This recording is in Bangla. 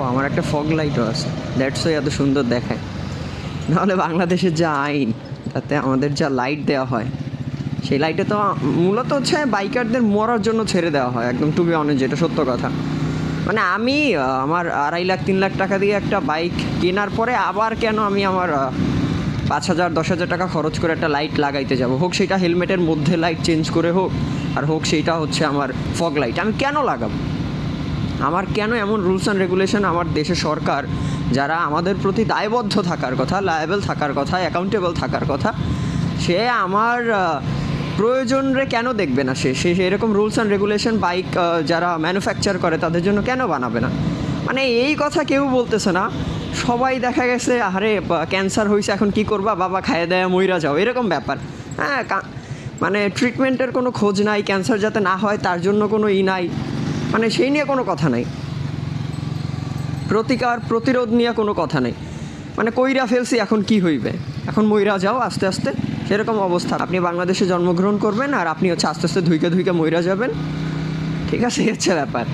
আমার একটা ফগ লাইটও আছে, দ্যাটস এত সুন্দর দেখায়। নাহলে বাংলাদেশের যা আইন, তাতে আমাদের যা লাইট দেওয়া হয়, সেই লাইটে তো মূলত হচ্ছে বাইকারদের মরার জন্য ছেড়ে দেওয়া হয়, একদম টু বি অনেস্ট, যেটা সত্য কথা। মানে আমি আমার 2.5 লাখ 3 লাখ টাকা দিয়ে একটা বাইক কেনার পরে আবার কেন আমি আমার 5,000 10,000 টাকা খরচ করে একটা লাইট লাগাইতে যাব, হোক সেটা হেলমেটের মধ্যে লাইট চেঞ্জ করে হোক, আর হোক সেইটা হচ্ছে আমার ফগ লাইট, আমি কেন লাগাবো? আমার কেন এমন রুলস অ্যান্ড রেগুলেশন আমার দেশের সরকার, যারা আমাদের প্রতি দায়বদ্ধ থাকার কথা, লায়াবেল থাকার কথা, অ্যাকাউন্টেবল থাকার কথা, সে আমার প্রয়োজনে কেন দেখবে না? সে এরকম রুলস অ্যান্ড রেগুলেশন বাইক যারা ম্যানুফ্যাকচার করে তাদের জন্য কেন বানাবে না? মানে এই কথা কেউ বলতেছে না। সবাই দেখা গেছে আরে ক্যান্সার হয়েছে, এখন কি করবা, বাবা খাইয়ে দেয় মইরা যাও, এরকম ব্যাপার। হ্যাঁ, মানে ট্রিটমেন্টের কোনো খোঁজ নাই, ক্যান্সার যাতে না হয় তার জন্য কোনো নাই, মানে সেই নিয়ে কোনো কথা নাই, প্রতিরোধ নিয়ে কোনো কথা নেই। মানে কইরা ফেলছি, এখন কি হইবে, এখন মইরা যাও আস্তে আস্তে, সেরকম অবস্থা। আপনি বাংলাদেশে জন্মগ্রহণ করবেন আর আপনি হচ্ছে আস্তে আস্তে ধুইকে মইরা যাবেন, ঠিক আছে? এই হচ্ছে ব্যাপার।